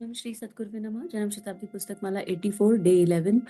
ओम श्री सद्गुरुवे नमः। जन्म शताब्दी पुस्तक माला 84 डे 11।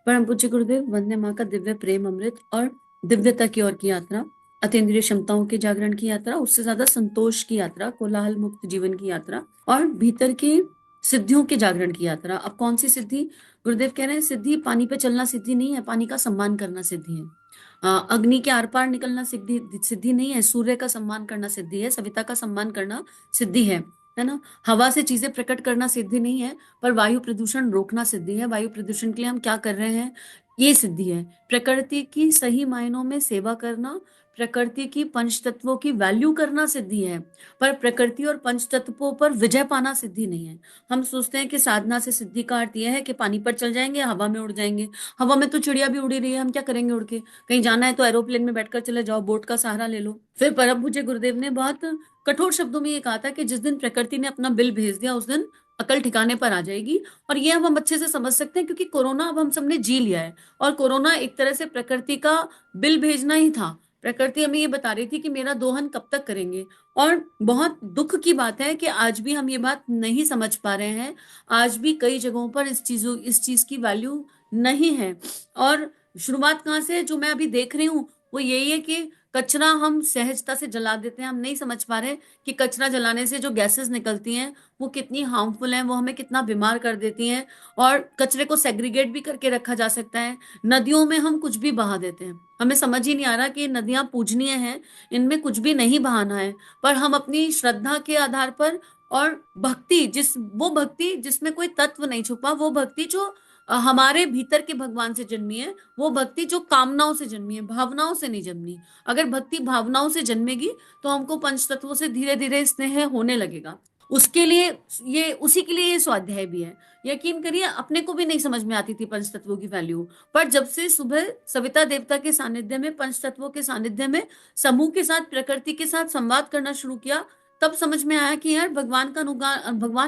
परम पूज्य गुरुदेव वंदे माँ का दिव्य प्रेम अमृत और दिव्यता की ओर की यात्रा, अतीन्द्रिय क्षमताओं के जागरण की यात्रा, उससे ज्यादा संतोष की यात्रा, कोलाहल मुक्त जीवन की यात्रा और भीतर की सिद्धियों के जागरण की यात्रा। अब कौन सी सिद्धि? गुरुदेव कह रहे हैं सिद्धि पानी पे चलना सिद्धि नहीं है, पानी का सम्मान करना सिद्धि है। अग्नि के आर पार निकलना सिद्धि सिद्धि नहीं है, सूर्य का सम्मान करना सिद्धि है, सविता का सम्मान करना सिद्धि है ना। हवा से चीजें प्रकट करना सिद्धि नहीं है, पर वायु प्रदूषण रोकना सिद्धि है। वायु प्रदूषण के लिए हम क्या कर रहे हैं, ये सिद्धि है। प्रकृति की सही मायनों में सेवा करना, प्रकृति की पंच तत्वों की वैल्यू करना सिद्धि है, पर प्रकृति और पंच तत्वों पर विजय पाना सिद्धि नहीं है। हम सोचते हैं कि साधना से सिद्धि का अर्थ यह है कि पानी पर चल जाएंगे, हवा में उड़ जाएंगे। हवा में तो चिड़िया भी उड़ी रही है, हम क्या करेंगे उड़ के? कहीं जाना है तो एरोप्लेन में बैठकर चले जाओ, बोट का सहारा ले लो। फिर परम पूज्य गुरुदेव ने बहुत कठोर शब्दों में ये कहा था कि जिस दिन प्रकृति ने अपना बिल भेज दिया उस दिन अकल ठिकाने पर आ जाएगी। और ये अब हम अच्छे से समझ सकते हैं क्योंकि कोरोना अब हम सबने जी लिया है, और कोरोना एक तरह से प्रकृति का बिल भेजना ही था। प्रकृति हमें ये बता रही थी कि मेरा दोहन कब तक करेंगे। और बहुत दुख की बात है कि आज भी हम ये बात नहीं समझ पा रहे हैं। आज भी कई जगहों पर इस चीज की वैल्यू नहीं है। और शुरुआत कहाँ से है? जो मैं अभी देख रही हूँ वो यही है कि कचरा हम सहजता से जला देते हैं। हम नहीं समझ पा रहे कि कचरा जलाने से जो गैसेस निकलती हैं वो कितनी हार्मफुल हैं, वो हमें कितना बीमार कर देती हैं। और कचरे को सेग्रीगेट भी करके रखा जा सकता है। नदियों में हम कुछ भी बहा देते हैं, हमें समझ ही नहीं आ रहा कि ये नदियां पूजनीय हैं, इनमें कुछ भी नहीं बहाना है। पर हम अपनी श्रद्धा के आधार पर और वो भक्ति जिसमें कोई तत्व नहीं छुपा, वो भक्ति जो हमारे भीतर के भगवान से जन्मी है, वो भक्ति जो कामनाओं से जन्मी है, भावनाओं से नहीं जन्मी। अगर भक्ति भावनाओं से जन्मेगी तो हमको पंच तत्वों से धीरे धीरे स्नेह होने लगेगा। उसके लिए ये उसी के लिए ये स्वाध्याय भी है। यकीन करिए अपने को भी नहीं समझ में आती थी पंच तत्वों की वैल्यू, पर जब से सुबह सविता देवता के सानिध्य में, पंच तत्वों के सानिध्य में, समूह के साथ, प्रकृति के साथ संवाद करना शुरू किया, तब समझ में आया कि यार भगवान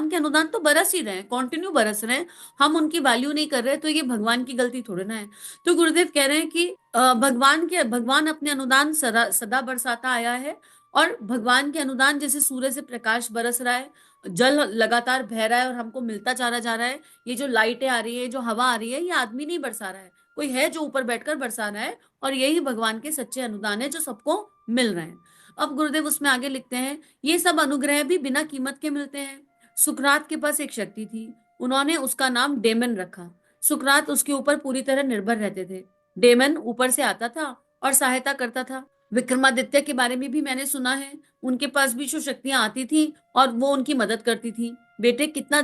के अनुदान तो बरस ही रहे हैं, कॉन्टिन्यू बरस रहे हैं। हम उनकी वैल्यू नहीं कर रहे तो ये भगवान की गलती थोड़ी ना है। तो गुरुदेव कह रहे हैं कि भगवान अपने अनुदान सदा सदा बरसाता आया है। और भगवान के अनुदान जैसे सूर्य से प्रकाश बरस रहा है, जल लगातार बह रहा है और हमको मिलता चला जा रहा है। ये जो लाइटें आ रही है, जो हवा आ रही है, ये आदमी नहीं बरसा रहा है, कोई है जो ऊपर बैठकर बरसा रहा है। और यही भगवान के सच्चे अनुदान है जो सबको मिल रहे हैं। अब गुरुदेव उसमें आगे लिखते हैं, ये सब अनुग्रह भी बिना कीमत के मिलते हैं। सुकरात के पास एक शक्ति थी, उन्होंने उसका नाम डेमन रखा। सुकरात उसके ऊपर पूरी तरह निर्भर रहते थे। डेमन ऊपर से आता था और सहायता करता था। विक्रमादित्य के बारे में भी मैंने सुना है, उनके पास भी जो शक्तियां आती थी और वो उनकी मदद करती थी। बेटे कितने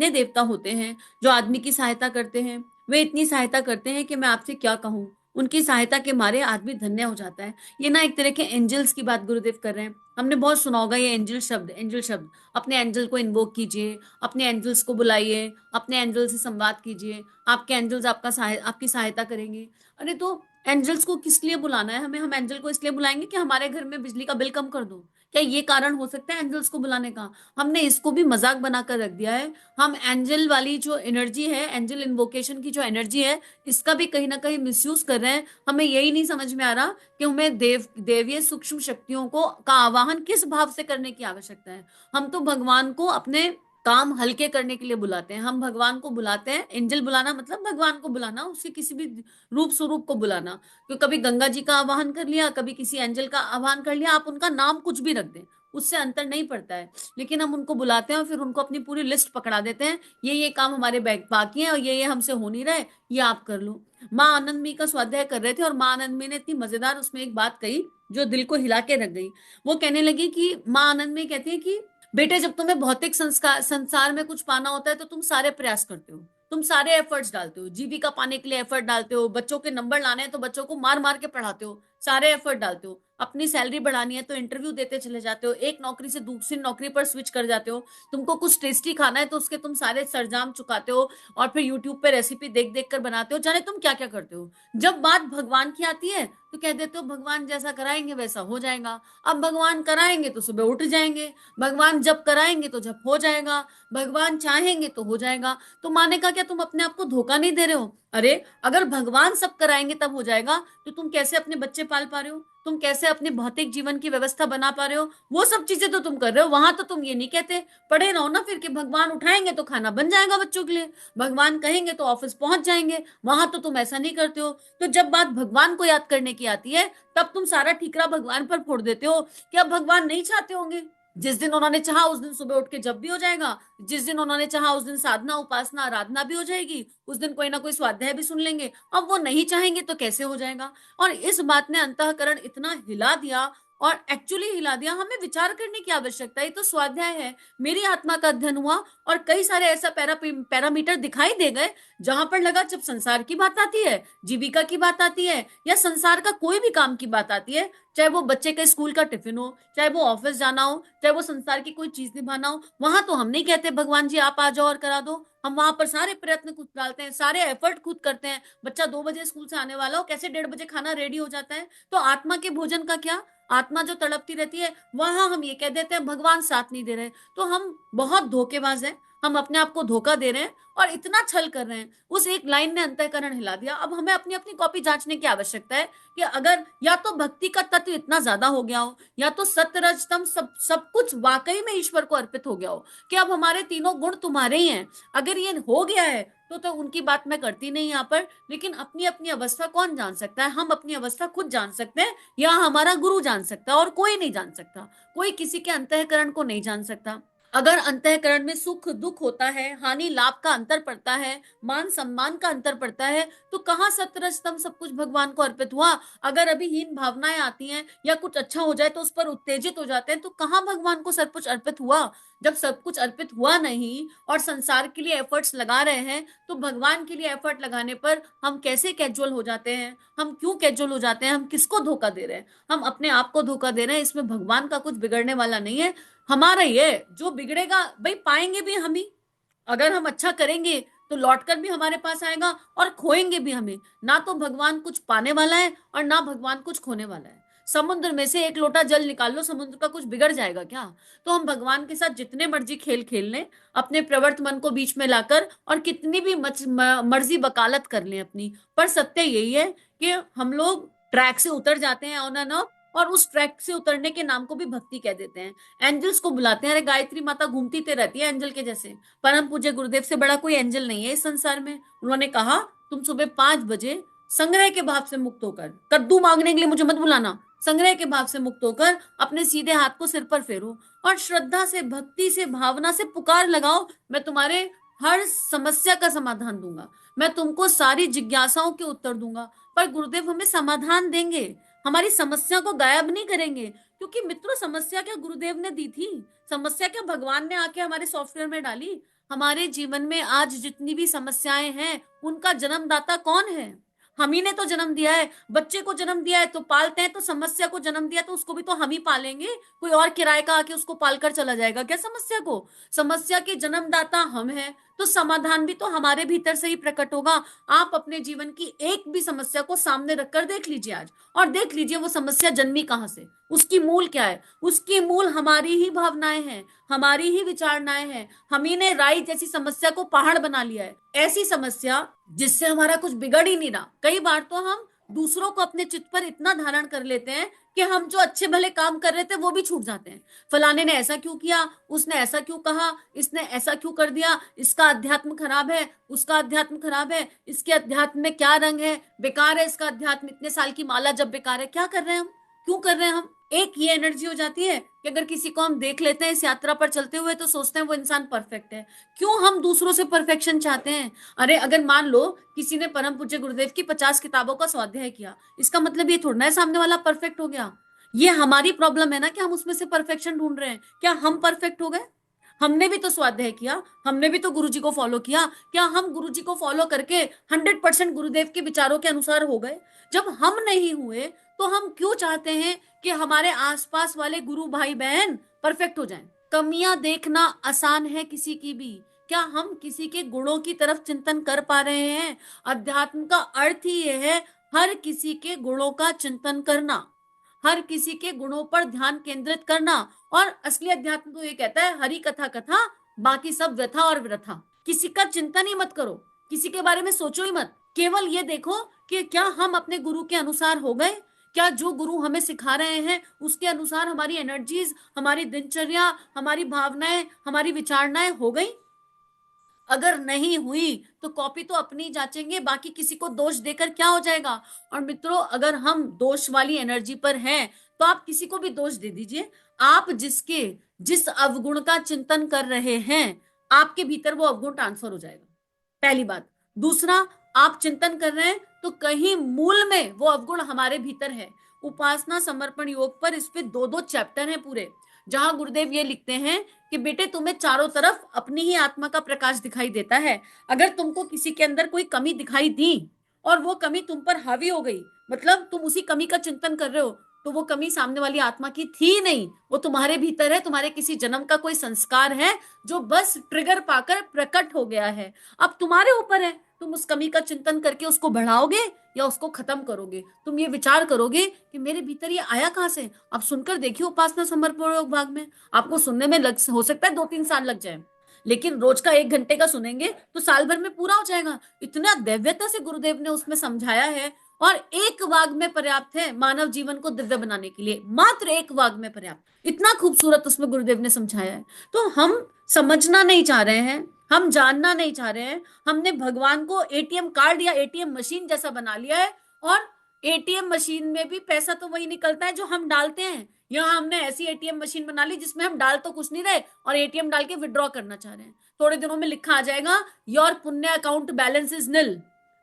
देवता होते हैं जो आदमी की सहायता करते हैं। वे इतनी सहायता करते हैं कि मैं आपसे क्या कहूँ। उनकी सहायता के मारे आदमी धन्य हो जाता है। ये ना एक तरह के एंजल्स की बात गुरुदेव कर रहे हैं। हमने बहुत सुना होगा ये एंजल शब्द। अपने एंजल को इन्वोक कीजिए, अपने एंजल्स को बुलाइए, अपने एंजल से संवाद कीजिए, आपके एंजल्स आपकी सहायता करेंगे। अरे तो एंजल्स को किस लिए बुलाना है हमें? हम एंजल को इसलिए बुलाएंगे कि हमारे घर में बिजली का बिल कम कर दो? क्या ये कारण हो सकता है एंजल्स को बुलाने का? हमने इसको भी मजाक बनाकर रख दिया है। हम एंजल वाली जो एनर्जी है, एंजल इन्वोकेशन की जो एनर्जी है, इसका भी कहीं ना कहीं मिसयूज कर रहे हैं। हमें यही नहीं समझ में आ रहा कि हमें देवीय सूक्ष्म शक्तियों को का आवाहन किस भाव से करने की आवश्यकता है। हम तो भगवान को अपने काम हल्के करने के लिए बुलाते हैं। हम भगवान को बुलाते हैं, एंजल बुलाना मतलब भगवान को बुलाना, उसके किसी भी रूप स्वरूप को बुलाना। तो कभी गंगा जी का आवाहन कर लिया, कभी किसी एंजल का आह्वान कर लिया, आप उनका नाम कुछ भी रख दें, उससे अंतर नहीं पड़ता है। लेकिन हम उनको बुलाते हैं और फिर उनको अपनी पूरी लिस्ट पकड़ा देते हैं, ये काम हमारे बैग बाकी है और ये हमसे हो नहीं रहे, ये आप कर लो। माँ आनंदमी का स्वाध्याय कर रहे थे और माँ आनंदमी ने इतनी मजेदार उसमें एक बात कही जो दिल को हिला के रख गई। वो कहने लगी कि माँ आनंदमी कहती है कि बेटे जब तुम्हें भौतिक संसार में कुछ पाना होता है तो तुम सारे प्रयास करते हो, तुम सारे एफर्ट्स डालते हो, जीविका पाने के लिए एफर्ट डालते हो, बच्चों के नंबर लाने हैं तो बच्चों को मार मार के पढ़ाते हो, सारे एफर्ट डालते हो, अपनी सैलरी बढ़ानी है तो इंटरव्यू देते चले जाते हो, एक नौकरी से दूसरी नौकरी पर स्विच कर जाते हो, तुमको कुछ टेस्टी खाना है तो उसके तुम सारे सरंजाम चुकाते हो, और फिर यूट्यूब पे रेसिपी देख देख कर बनाते हो, जाने तुम क्या क्या करते हो। जब बात भगवान की आती है तो कह देते हो भगवान जैसा कराएंगे वैसा हो जाएगा। अब भगवान कराएंगे तो सुबह उठ जाएंगे, भगवान जब कराएंगे तो जब हो जाएगा, भगवान चाहेंगे तो हो जाएगा। तो माने का क्या, तुम अपने आप को धोखा नहीं दे रहे हो? अरे अगर भगवान सब कराएंगे तब हो जाएगा तो तुम कैसे अपने बच्चे पाल पा रहे हो, तुम कैसे अपने भौतिक जीवन की व्यवस्था बना पा रहे हो, वो सब चीजें तो तुम कर रहे हो। वहां तो तुम ये नहीं कहते, पढ़े रहो ना फिर, कि भगवान उठाएंगे तो खाना बन जाएगा बच्चों के लिए, भगवान कहेंगे तो ऑफिस पहुंच जाएंगे। वहां तो तुम ऐसा नहीं करते हो। तो जब बात भगवान को याद करने की आती है, तब तुम सारा ठीकरा भगवान पर फोड़ देते हो कि अब भगवान नहीं चाहते होंगे। जिस दिन उन्होंने चाहा उस दिन सुबह उठ के जब भी हो जाएगा, जिस दिन उन्होंने चाहा उस दिन साधना उपासना आराधना भी हो जाएगी, उस दिन कोई ना कोई स्वाध्याय भी सुन लेंगे। अब वो नहीं चाहेंगे तो कैसे हो जाएगा। और इस बात ने अंतःकरण इतना हिला दिया, और एक्चुअली हिला दिया। हमें विचार करने की आवश्यकता है, ये तो स्वाध्याय है, मेरी आत्मा का अध्ययन हुआ, और कई सारे ऐसा पैरामीटर दिखाई दे गए जहां पर लगा जब संसार की बात आती है, जीविका की बात आती है, या संसार का कोई भी काम की बात आती है, चाहे वो बच्चे का स्कूल का टिफिन हो, चाहे वो ऑफिस जाना हो, चाहे वो संसार की कोई चीज निभाना हो, वहां तो हम नहीं कहते भगवान जी आप आ जाओ और करा दो। हम वहां पर सारे प्रयत्न खुद डालते हैं, सारे एफर्ट खुद करते हैं। बच्चा 2 बजे स्कूल से आने वाला हो, कैसे 1:30 बजे खाना रेडी हो जाता है। तो आत्मा के भोजन का क्या, आत्मा जो तड़पती रहती है, वहां हम ये कह देते हैं भगवान साथ नहीं दे रहे। तो हम बहुत धोखेबाज हैं, हम अपने आप को धोखा दे रहे हैं और इतना छल कर रहे हैं। उस एक लाइन ने अंतःकरण हिला दिया। अब हमें अपनी अपनी कॉपी जांचने की आवश्यकता है कि अगर या तो भक्ति का तत्व इतना ज्यादा हो गया हो, या तो सत्यरजतम सब सब कुछ वाकई में ईश्वर को अर्पित हो गया हो कि अब हमारे तीनों गुण तुम्हारे ही हैं। अगर ये हो गया है तो उनकी बात मैं करती नहीं यहाँ पर। लेकिन अपनी अपनी अवस्था कौन जान सकता है? हम अपनी अवस्था खुद जान सकते हैं, या हमारा गुरु जान सकता है, और कोई नहीं जान सकता। कोई किसी के अंतःकरण को नहीं जान सकता। अगर अंतःकरण में सुख दुख होता है, हानि लाभ का अंतर पड़ता है, मान सम्मान का अंतर पड़ता है, तो कहाँ सतरजतम सब कुछ भगवान को अर्पित हुआ। अगर अभी हीन भावनाएं आती हैं या कुछ अच्छा हो जाए तो उस पर उत्तेजित हो जाते हैं, तो कहाँ भगवान को सब कुछ अर्पित हुआ। जब सब कुछ अर्पित हुआ नहीं और संसार के लिए एफर्ट्स लगा रहे हैं, तो भगवान के लिए एफर्ट लगाने पर हम कैसे कैजुअल हो जाते हैं। हम क्यों कैजुअल हो जाते हैं? हम किसको धोखा दे रहे हैं? हम अपने आप को धोखा दे रहे हैं। इसमें भगवान का कुछ बिगड़ने वाला नहीं है, हमारा ही है। जो बिगड़ेगा भाई पाएंगे भी हम ही। अगर हम अच्छा करेंगे तो लौटकर भी हमारे पास आएगा, और खोएंगे भी हमें। ना तो भगवान कुछ पाने वाला है और ना भगवान कुछ खोने वाला है। समुद्र में से एक लोटा जल निकाल लो, समुद्र का कुछ बिगड़ जाएगा क्या? तो हम भगवान के साथ जितने मर्जी खेल खेल लें, अपने प्रवर्त मन को बीच में लाकर, और कितनी भी मर्जी वकालत कर लें अपनी, पर सत्य यही है कि हम लोग ट्रैक से उतर जाते हैं ऑन एंड ऑफ, और उस ट्रैक से उतरने के नाम को भी भक्ति कह देते हैं। एंजल्स को बुलाते हैं। अरे गायत्री माता घूमती ते रहती है एंजल के जैसे। परम पूज्य गुरुदेव से बड़ा कोई एंजल नहीं है इस संसार में। उन्होंने कहा तुम सुबह 5 बजे संग्रह के भाव से मुक्त होकर, कद्दू मांगने के लिए मुझे मत बुलाना, संग्रह के भाव से मुक्त होकर अपने सीधे हाथ को सिर पर फेरो, और श्रद्धा से भक्ति से भावना से पुकार लगाओ, मैं तुम्हारे हर समस्या का समाधान दूंगा, मैं तुमको सारी जिज्ञासाओं के उत्तर दूंगा। पर गुरुदेव हमें समाधान देंगे, हमारी समस्या को गायब नहीं करेंगे। क्योंकि मित्रों, समस्या क्या गुरुदेव ने दी थी? समस्या क्या भगवान ने आके हमारे सॉफ्टवेयर में डाली? हमारे जीवन में आज जितनी भी समस्याएं हैं, उनका जन्मदाता कौन है? हम ही ने तो जन्म दिया है। बच्चे को जन्म दिया है तो पालते हैं, तो समस्या को जन्म दिया तो उसको भी तो हम ही पालेंगे। कोई और किराए का आके उसको पालकर चला जाएगा क्या समस्या को? समस्या के जन्मदाता हम हैं, तो समाधान भी तो हमारे भीतर से ही प्रकट होगा। आप अपने जीवन की एक भी समस्या को सामने रखकर देख लीजिए आज, और देख लीजिए वो समस्या जन्मी कहां से, उसकी मूल क्या है। उसकी मूल हमारी ही भावनाएं हैं, हमारी ही विचारणाएं हैं। हम ही ने राई जैसी समस्या को पहाड़ बना लिया है। ऐसी समस्या जिससे हमारा कुछ बिगड़ ही नहीं रहा। कई बार तो हम दूसरों को अपने चित्त पर इतना धारण कर लेते हैं कि हम जो अच्छे भले काम कर रहे थे वो भी छूट जाते हैं। फलाने ने ऐसा क्यों किया, उसने ऐसा क्यों कहा, इसने ऐसा क्यों कर दिया, इसका अध्यात्म खराब है, उसका अध्यात्म खराब है, इसके अध्यात्म में क्या रंग है, बेकार है इसका अध्यात्म, इतने साल की माला जब बेकार है। क्या कर रहे हैं हम? क्यों कर रहे हैं हम? एक ये एनर्जी हो जाती है कि अगर किसी को हम देख लेते हैं इस यात्रा पर चलते हुए, तो सोचते हैं वो इंसान परफेक्ट है। क्यों हम दूसरों से परफेक्शन चाहते हैं? अरे अगर मान लो किसी ने परम पूज्य गुरुदेव की 50 किताबों का स्वाध्याय किया, इसका मतलब ये थोड़ा है सामने वाला परफेक्ट हो गया। ये हमारी प्रॉब्लम है ना, कि हम उसमें से परफेक्शन ढूंढ रहे हैं। क्या हम परफेक्ट हो गए? हमने भी तो स्वाध्याय किया, हमने भी तो गुरुजी को फॉलो किया। क्या हम गुरुजी को फॉलो करके 100% गुरुदेव के विचारों के अनुसार हो गए? जब हम नहीं हुए, तो हम क्यों चाहते हैं कि हमारे आसपास वाले गुरु भाई बहन परफेक्ट हो जाएं? कमियां देखना आसान है किसी की भी। क्या हम किसी के गुणों की तरफ चिंतन कर पा रहे हैं? अध्यात्म का अर्थ ही यह है हर किसी के गुणों का चिंतन करना, हर किसी के गुणों पर ध्यान केंद्रित करना। और असली अध्यात्म तो ये कहता है हरि कथा कथा, बाकी सब व्यथा और वृथा। किसी का चिंतन ही मत करो, किसी के बारे में सोचो ही मत। केवल ये देखो कि क्या हम अपने गुरु के अनुसार हो गए, क्या जो गुरु हमें सिखा रहे हैं उसके अनुसार हमारी एनर्जीज, हमारी दिनचर्या, हमारी भावनाएं, हमारी विचारणाएं हो गई? अगर नहीं हुई तो कॉपी तो अपनी जांचेंगे, बाकी किसी को दोष देकर क्या हो जाएगा। और मित्रों, अगर हम दोष वाली एनर्जी पर हैं तो आप किसी को भी दोष दे दीजिए, आप जिस अवगुण का चिंतन कर रहे हैं आपके भीतर वो अवगुण ट्रांसफर हो जाएगा, पहली बात। दूसरा, आप चिंतन कर रहे हैं तो कहीं मूल में वो अवगुण हमारे भीतर है। उपासना समर्पण योग पर इस पे दो दो चैप्टर हैं पूरे, जहां गुरुदेव ये लिखते हैं कि बेटे तुम्हें चारों तरफ अपनी ही आत्मा का प्रकाश दिखाई देता है। अगर तुमको किसी के अंदर कोई कमी दिखाई दी और वो कमी तुम पर हावी हो गई, मतलब तुम उसी कमी का चिंतन कर रहे हो, तो वो कमी सामने वाली आत्मा की थी नहीं, वो तुम्हारे भीतर है, तुम्हारे किसी जन्म का कोई संस्कार है जो बस ट्रिगर पाकर प्रकट हो गया है। अब तुम्हारे ऊपर है, तुम उस कमी का चिंतन करके उसको बढ़ाओगे या उसको खत्म करोगे। तुम ये विचार करोगे कि मेरे भीतर ये आया कहां से। अब सुनकर देखिए उपासना समर्पण योग भाग में, आपको सुनने में हो सकता है 2-3 साल लग जाए, लेकिन रोज का 1 घंटे का सुनेंगे तो साल भर में पूरा हो जाएगा। इतना दिव्यता से गुरुदेव ने उसमें समझाया है, और एक वाग में पर्याप्त है मानव जीवन को दिव्य बनाने के लिए, मात्र एक वाग में पर्याप्त। इतना खूबसूरत उसमें गुरुदेव ने समझाया है। तो हम समझना नहीं चाह रहे हैं, हम जानना नहीं चाह रहे हैं, हमने भगवान को एटीएम कार्ड या एटीएम मशीन जैसा बना लिया है। और एटीएम मशीन में भी पैसा तो वही निकलता है जो हम डालते हैं। यहाँ हमने ऐसी एटीएम मशीन बना ली जिसमें हम डाल तो कुछ नहीं रहे और एटीएम डाल के विड्रॉ करना चाह रहे हैं। थोड़े दिनों में लिखा आ जाएगा योर पुण्य अकाउंट बैलेंस इज निल,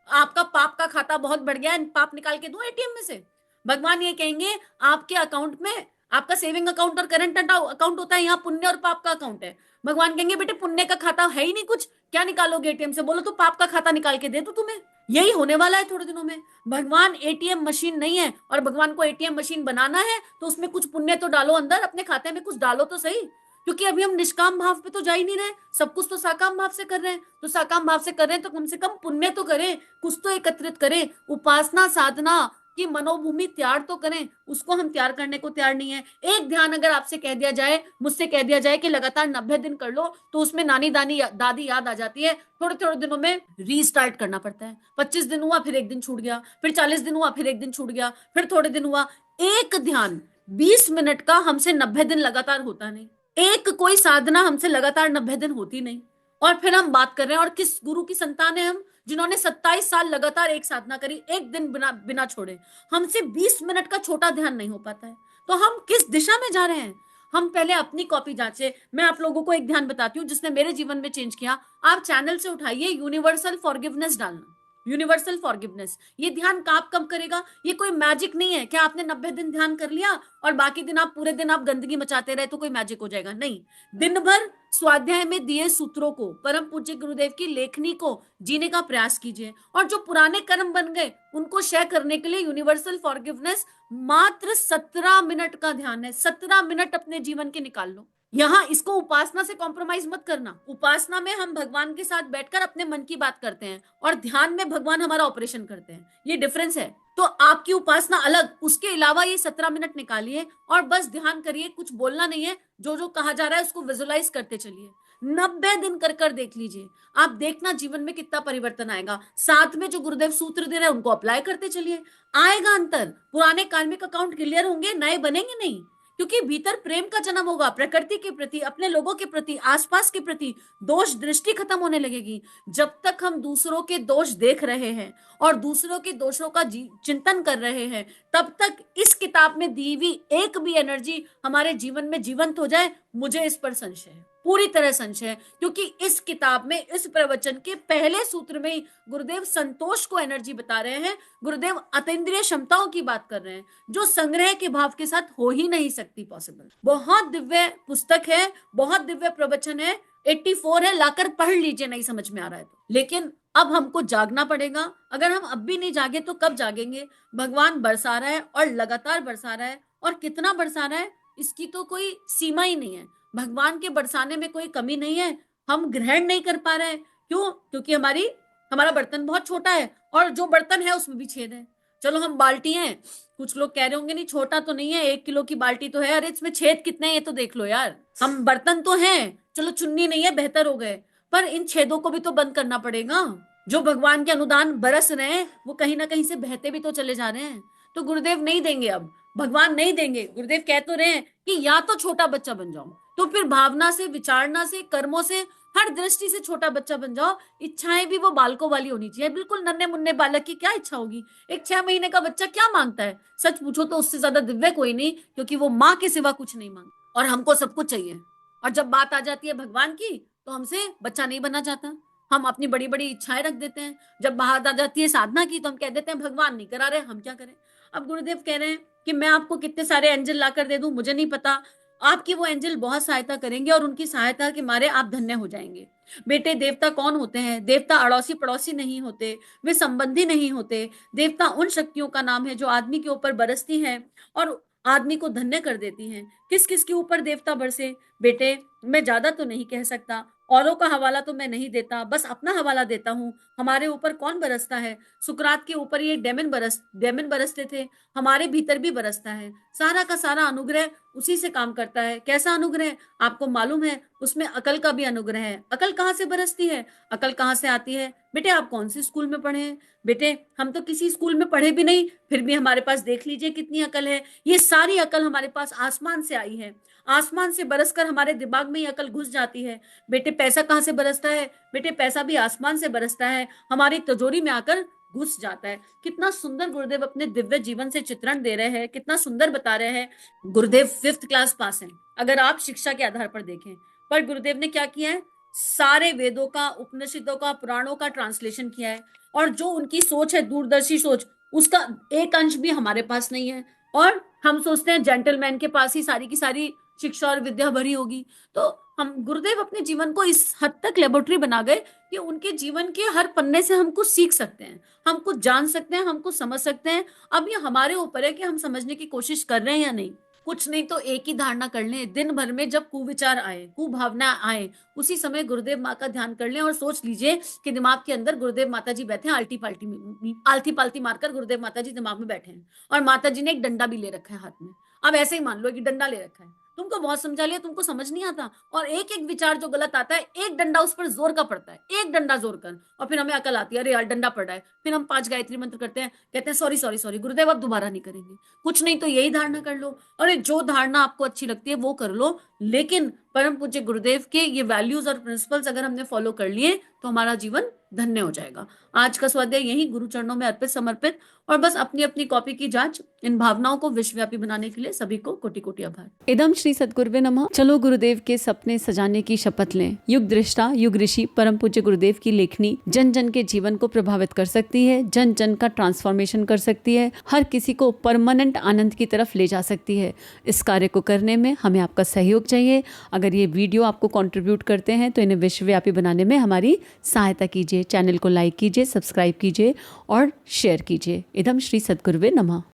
आपका पाप का खाता बहुत बढ़ गया है, पाप निकाल के दो एटीएम में से। भगवान ये कहेंगे आपके अकाउंट में, आपका सेविंग अकाउंट और करंट अकाउंट होता है, यहाँ पुण्य और पाप का अकाउंट है। भगवान कहेंगे बेटे पुण्य का खाता है ही नहीं कुछ, क्या निकालोगे एटीएम से, बोलो तो पाप का खाता निकाल के दे दो तुम्हें। यही होने वाला है थोड़े दिनों में। भगवान एटीएम मशीन नहीं है, और भगवान को एटीएम मशीन बनाना है तो उसमें कुछ पुण्य तो डालो, अंदर अपने खाते में कुछ डालो तो सही। क्योंकि अभी हम निष्काम भाव पे तो जा ही नहीं रहे, सब कुछ तो साकाम भाव से कर रहे हैं। तो साकाम भाव से कर रहे हैं तो कम से कम पुण्य तो करें, कुछ तो एकत्रित करें, उपासना साधना की मनोभूमि तैयार तो करें। उसको हम तैयार करने को तैयार नहीं है। एक ध्यान अगर आपसे कह दिया जाए, मुझसे कह दिया जाए कि लगातार 90 दिन कर लो, तो उसमें नानी दादी याद आ जाती है। थोड़े थोड़े दिनों में रीस्टार्ट करना पड़ता है। 25 दिन हुआ फिर एक दिन छूट गया, फिर 40 दिन हुआ फिर एक दिन छूट गया, फिर थोड़े दिन हुआ। एक ध्यान 20 मिनट का हमसे 90 दिन लगातार होता नहीं, एक कोई साधना हमसे लगातार 90 दिन होती नहीं। और फिर हम बात कर रहे हैं, और किस गुरु की संतान है हम, जिन्होंने 27 साल लगातार एक साधना करी, एक दिन बिना बिना छोड़े। हमसे 20 मिनट का छोटा ध्यान नहीं हो पाता है, तो हम किस दिशा में जा रहे हैं। हम पहले अपनी कॉपी जांचे। मैं आप लोगों को एक ध्यान बताती हूँ जिसने मेरे जीवन में चेंज किया। आप चैनल से उठाइए यूनिवर्सल फॉरगिवनेस डालना, यूनिवर्सल फॉरगिवनेस। ये ध्यान आप कब करेगा, ये कोई मैजिक नहीं है। क्या आपने 90 दिन ध्यान कर लिया और बाकी दिन आप पूरे दिन आप गंदगी मचाते रहे तो कोई मैजिक हो जाएगा? नहीं। दिन भर स्वाध्याय में दिए सूत्रों को, परम पूज्य गुरुदेव की लेखनी को जीने का प्रयास कीजिए, और जो पुराने कर्म बन गए उनको क्षय करने के लिए यूनिवर्सल फॉरगिवनेस मात्र 17 मिनट का ध्यान है। 17 मिनट अपने जीवन के निकाल लो। यहाँ इसको उपासना से कॉम्प्रोमाइज मत करना। उपासना में हम भगवान के साथ बैठकर अपने मन की बात करते हैं, और ध्यान में भगवान हमारा ऑपरेशन करते हैं, ये डिफरेंस है। तो आपकी उपासना अलग, उसके अलावा ये 17 मिनट निकालिए और बस ध्यान करिए, कुछ बोलना नहीं है, जो जो कहा जा रहा है उसको विजुलाइज करते चलिए। 90 दिन कर देख लीजिए, आप देखना जीवन में कितना परिवर्तन आएगा। साथ में जो गुरुदेव सूत्र दे रहे हैं उनको अप्लाई करते चलिए, आएगा अंतर। पुराने कार्मिक अकाउंट क्लियर होंगे, नए बनेंगे नहीं। क्योंकि भीतर प्रेम का जन्म होगा, प्रकृति के प्रति, अपने लोगों के प्रति, आसपास के प्रति दोष दृष्टि खत्म होने लगेगी। जब तक हम दूसरों के दोष देख रहे हैं और दूसरों के दोषों का चिंतन कर रहे हैं, तब तक इस किताब में दी हुई एक भी एनर्जी हमारे जीवन में जीवंत हो जाए, मुझे इस पर संशय है, पूरी तरह संशय है। क्योंकि इस किताब में, इस प्रवचन के पहले सूत्र में ही गुरुदेव संतोष को एनर्जी बता रहे हैं। गुरुदेव अतीन्द्रिय क्षमताओं की बात कर रहे हैं, जो संग्रह के भाव के साथ हो ही नहीं सकती पॉसिबल। बहुत दिव्य पुस्तक है, बहुत दिव्य प्रवचन है। 84 है, लाकर पढ़ लीजिए नहीं समझ में आ रहा है तो। लेकिन अब हमको जागना पड़ेगा। अगर हम अब भी नहीं जागे तो कब जागेंगे? भगवान बरसा रहा है और लगातार बरसा रहा है, और कितना बरसा रहा है इसकी तो कोई सीमा ही नहीं है। भगवान के बरसाने में कोई कमी नहीं है, हम ग्रहण नहीं कर पा रहे हैं। क्यों? क्योंकि हमारा बर्तन बहुत छोटा है, और जो बर्तन है उसमें भी छेद है। चलो हम बाल्टी हैं, कुछ लोग कह रहे होंगे नहीं छोटा तो नहीं है, 1 किलो की बाल्टी तो है, अरे इसमें छेद कितने हैं ये तो देख लो यार। हम बर्तन तो हैं, चलो चुन्नी नहीं है, बेहतर हो गए, पर इन छेदों को भी तो बंद करना पड़ेगा। जो भगवान के अनुदान बरस रहे हैं वो कहीं ना कहीं से बहते भी तो चले जा रहे हैं। तो गुरुदेव नहीं देंगे, अब भगवान नहीं देंगे। गुरुदेव कह तो रहे हैं कि या तो छोटा बच्चा बन जाओ, तो फिर भावना से, विचारना से, कर्मों से, हर दृष्टि से छोटा बच्चा बन जाओ। इच्छाएं भी वो बालकों वाली होनी चाहिए, बिल्कुल नन्हे मुन्ने बालक की क्या इच्छा होगी। एक 6 महीने का बच्चा क्या मांगता है, सच पूछो तो उससे ज्यादा दिव्य कोई नहीं, क्योंकि वो माँ के सिवा कुछ नहीं मांगता, और हमको सब कुछ चाहिए। और जब बात आ जाती है भगवान की, तो हमसे बच्चा नहीं बनना चाहता, हम अपनी बड़ी बड़ी इच्छाएं रख देते हैं। जब बात आ जाती है साधना की, तो हम कह देते हैं भगवान नहीं करा रहे, हम क्या करें। अब गुरुदेव कह रहे हैं कि मैं आपको कितने सारे एंजल लाकर दे दूं, मुझे नहीं पता, आपकी वो एंजल बहुत सहायता करेंगे, और उनकी सहायता के मारे आप धन्य हो जाएंगे। बेटे, देवता कौन होते हैं? देवता अड़ोसी पड़ोसी नहीं होते, वे संबंधी नहीं होते। देवता उन शक्तियों का नाम है जो आदमी के ऊपर बरसती हैं और आदमी को धन्य कर देती हैं। किस किस के ऊपर देवता बरसे? बेटे, मैं ज्यादा तो नहीं कह सकता, औरों का हवाला तो मैं नहीं देता, बस अपना हवाला देता हूँ। हमारे ऊपर कौन बरसता है? सुकरात के ऊपर ये डेमन बरसते थे, हमारे भीतर भी बरसता है। सारा का सारा अनुग्रह उसी से काम करता है। कैसा अनुग्रह? आपको मालूम है, उसमें अकल का भी अनुग्रह है। अकल कहाँ से बरसती है? अकल कहाँ से आती है? बेटे, आप कौन से स्कूल में पढ़े हैं? बेटे, हम तो किसी स्कूल में पढ़े भी नहीं, फिर भी हमारे पास देख लीजिए कितनी अकल है। ये सारी अकल हमारे पास आसमान से आई है, आसमान से बरसकर हमारे दिमाग में ये अकल घुस जाती है। बेटे, पैसा कहाँ से बरसता है? बेटे, पैसा भी आसमान से बरसता है, हमारी तिजोरी में आकर घुस जाता है। कितना सुंदर गुरुदेव अपने दिव्य जीवन से चित्रण दे रहे हैं, कितना सुंदर बता रहे हैं। गुरुदेव 5th क्लास पास हैं, अगर आप शिक्षा के आधार पर देखें, पर गुरुदेव ने क्या किया है? सारे वेदों का, उपनिषदों का, पुराणों का ट्रांसलेशन किया है। और जो उनकी सोच है, दूरदर्शी सोच, उसका एक अंश भी हमारे पास नहीं है। और हम सोचते हैं जेंटलमैन के पास ही सारी की सारी शिक्षा और विद्या भरी होगी। तो हम गुरुदेव अपने जीवन को इस हद तक लेबोरेटरी बना गए कि उनके जीवन के हर पन्ने से हम कुछ सीख सकते हैं, हम कुछ जान सकते हैं, हम कुछ समझ सकते हैं। अब ये हमारे ऊपर है कि हम समझने की कोशिश कर रहे हैं या नहीं। कुछ नहीं तो एक ही धारणा कर लें, दिन भर में जब कुविचार आए, कुभावना आए, उसी समय गुरुदेव माँ का ध्यान कर लें और सोच लीजिए कि दिमाग के अंदर गुरुदेव माता जी बैठे हैं, आलती पालती मारकर गुरुदेव माता जी दिमाग में बैठे हैं, और माता जी ने एक डंडा भी ले रखा है हाथ में। अब ऐसे ही मान लो कि डंडा ले रखा है, तुमको बहुत समझा लिया, तुमको समझ नहीं आता, और एक एक विचार जो गलत आता है, एक डंडा उस पर जोर का पड़ता है, एक डंडा जोर कर, और फिर हमें अकल आती है, अरे यार डंडा पड़ रहा है, फिर हम 5 गायत्री मंत्र करते हैं, कहते हैं सॉरी सॉरी सॉरी गुरुदेव, अब दोबारा नहीं करेंगे। कुछ नहीं तो यही धारणा कर लो, अरे जो धारणा आपको अच्छी लगती है वो कर लो, लेकिन परम पूज्य गुरुदेव के ये वैल्यूज और प्रिंसिपल्स अगर हमने फॉलो कर लिए, तो हमारा जीवन धन्य हो जाएगा। आज का स्वाध्याय यही गुरु चरणों में अर्पित समर्पित, और बस अपनी अपनी कॉपी की जांच। इन भावनाओं को विश्वव्यापी बनाने के लिए सभी को कोटि कोटि आभार। इदम श्री सद्गुरुवे नमः। चलो गुरुदेव के सपने सजाने की शपथ लें। युग दृष्टा, युग ऋषि, परम पूज्य गुरुदेव की लेखनी जन जन के जीवन को प्रभावित कर सकती है, जन जन का ट्रांसफॉर्मेशन कर सकती है, हर किसी को परमानेंट आनंद की तरफ ले जा सकती है। इस कार्य को करने में हमें आपका सहयोग चाहिए। अगर ये वीडियो आपको कंट्रीब्यूट करते हैं तो इन्हें विश्वव्यापी बनाने में हमारी सहायता कीजिए। चैनल को लाइक कीजिए, सब्सक्राइब कीजिए और शेयर कीजिए। इदम श्री सद्गुरुवे नमः।